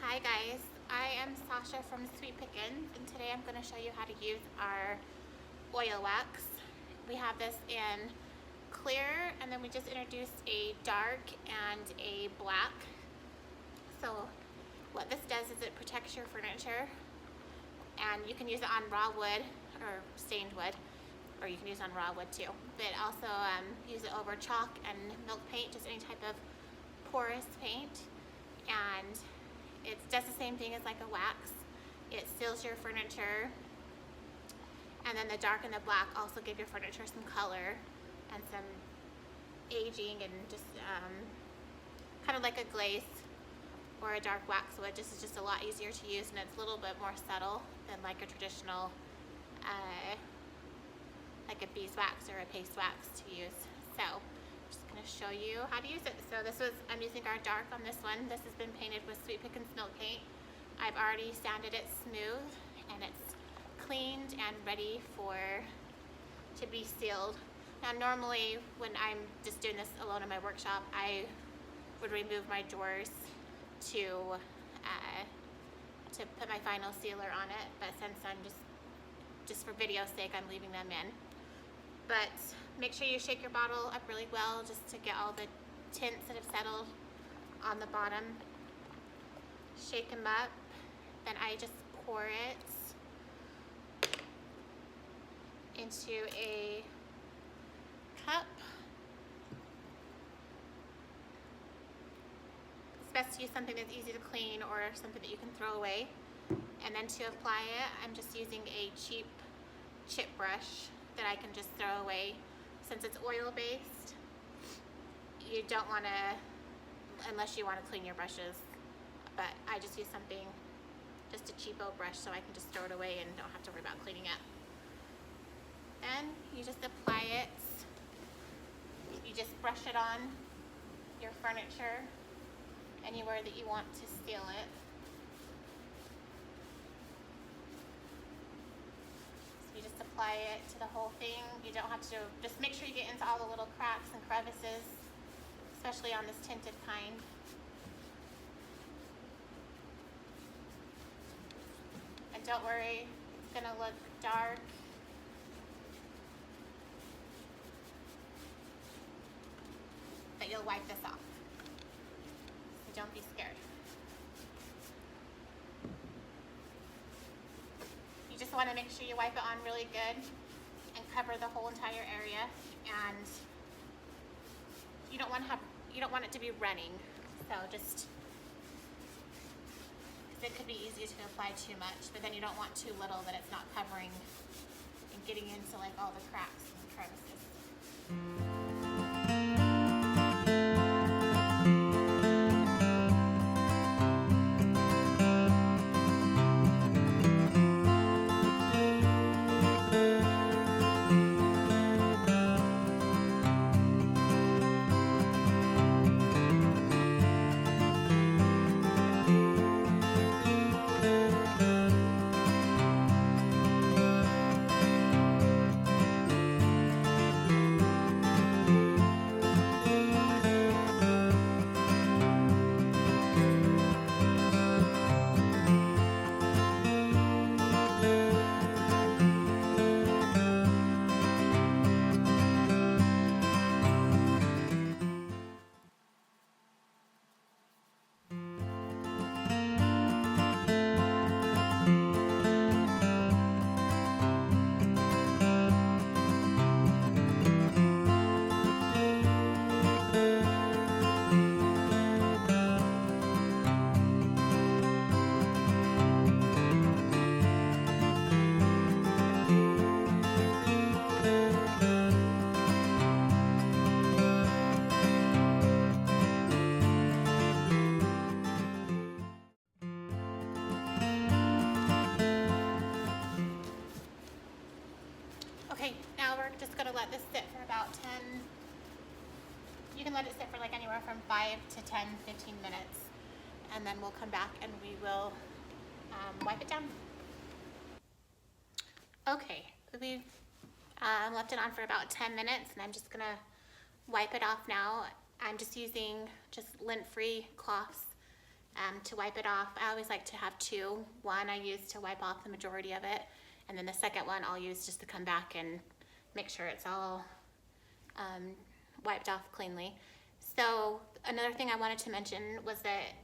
Hi guys, I am Sasha from Sweet Pickins, and today I'm going to show you how to use our oil wax. We have this in clear, and then we just introduced a dark and a black. So what this does is it protects your furniture, and you can use it on raw wood or stained wood, or you can use it on raw wood too. But also use it over chalk and milk paint, just any type of porous paint. And it does the same thing as like a wax. It seals your furniture, and then the dark and the black also give your furniture some color and some aging, and just kind of like a glaze or a dark wax wood. This is just a lot easier to use, and it's a little bit more subtle than like a traditional like a beeswax or a paste wax to use. So I'm just going to show you how to use it. So I'm using our dark on this one. This has been painted with Sweet Pickins milk paint. I've already sanded it smooth, and it's cleaned and ready to be sealed. Now normally when I'm just doing this alone in my workshop, I would remove my drawers to put my final sealer on it, but since I'm just for video's sake, I'm leaving them in. But make sure you shake your bottle up really well just to get all the tints that have settled on the bottom. Shake them up, then I just pour it into a cup. It's best to use something that's easy to clean or something that you can throw away. And then to apply it, I'm just using a cheap chip brush that I can just throw away. Since it's oil based, you don't want to, unless you want to clean your brushes, but I just use something, just a cheapo brush, so I can just throw it away and don't have to worry about cleaning it. Then you just apply it, you just brush it on your furniture anywhere that you want to seal it. You just apply it to the whole thing. You don't have to, just make sure you get into all the little cracks and crevices, especially on this tinted kind. And don't worry, it's gonna look dark. But you'll wipe this off. So don't be scared. Just want to make sure you wipe it on really good and cover the whole entire area, and you don't want it to be running, so just because it could be easy to apply too much, but then you don't want too little that it's not covering and getting into like all the cracks and crevices. Okay, now we're just going to let this sit for about 10, you can let it sit for like anywhere from 5 to 10, 15 minutes, and then we'll come back and we will wipe it down. Okay, we've left it on for about 10 minutes, and I'm just going to wipe it off now. I'm just using lint-free cloths to wipe it off. I always like to have two. One I use to wipe off the majority of it, and then the second one I'll use just to come back and make sure it's all wiped off cleanly. So another thing I wanted to mention was that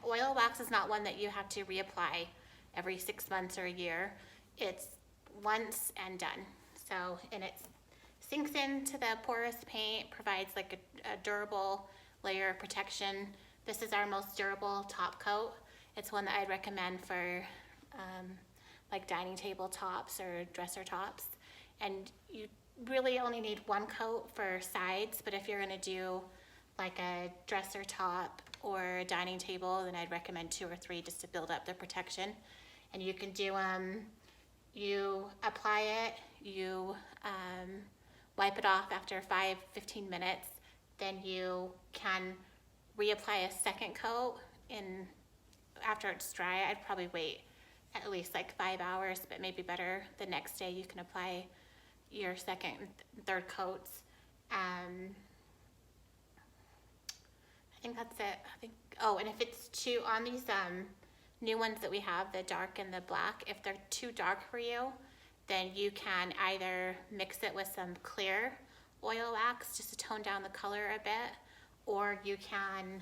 oil wax is not one that you have to reapply every 6 months or a year. It's once and done. So, and it sinks into the porous paint, provides like a durable layer of protection. This is our most durable top coat. It's one that I'd recommend for like dining table tops or dresser tops. And you really only need one coat for sides, but if you're gonna do like a dresser top or a dining table, then I'd recommend 2 or 3 just to build up the protection. And you can do you apply it, you wipe it off after 5-15 minutes, then you can reapply a second coat after it's dry. I'd probably wait at least like 5 hours, but maybe better the next day you can apply your second and third coats. I think that's it. Oh, and if it's too, on these new ones that we have, the dark and the black, if they're too dark for you, then you can either mix it with some clear oil wax just to tone down the color a bit, or you can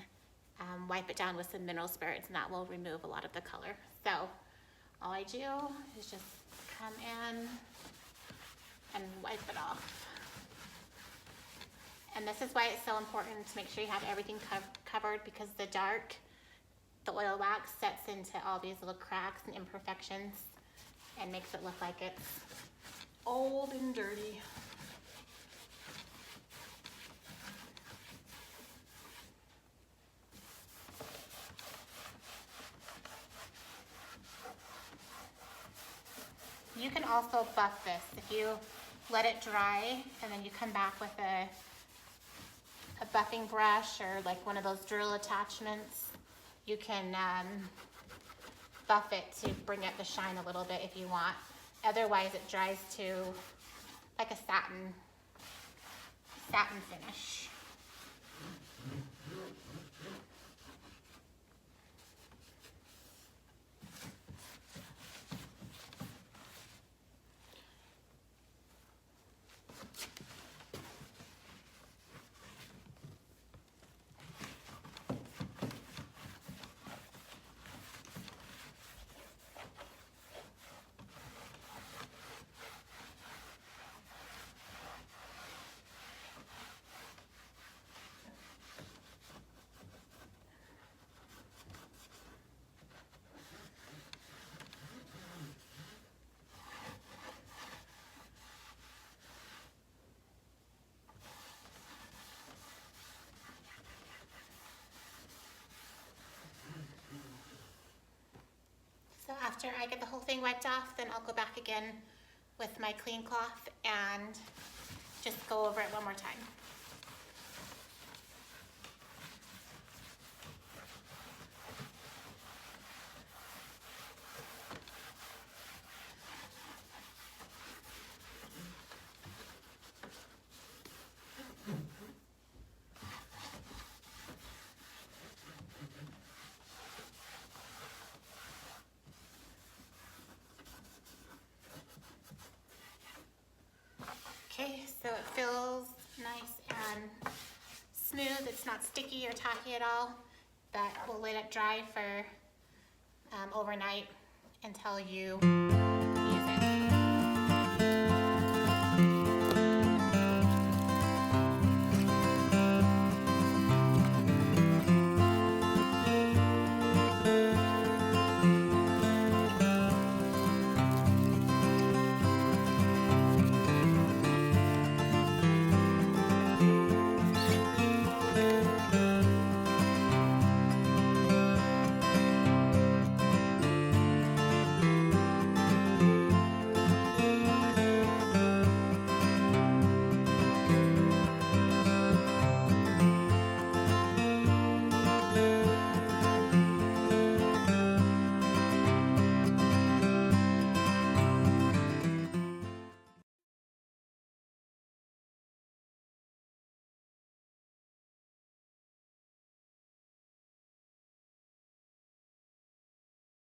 wipe it down with some mineral spirits, and that will remove a lot of the color. So all I do is just come in and wipe it off. And this is why it's so important to make sure you have everything covered, because the oil wax sets into all these little cracks and imperfections and makes it look like it's old and dirty. You can also buff this. If you let it dry and then you come back with a buffing brush or like one of those drill attachments, you can buff it to bring up the shine a little bit if you want. Otherwise it dries to like a satin finish. So after I get the whole thing wiped off, then I'll go back again with my clean cloth and just go over it one more time. Okay, so it feels nice and smooth. It's not sticky or tacky at all, but we'll let it dry for overnight until you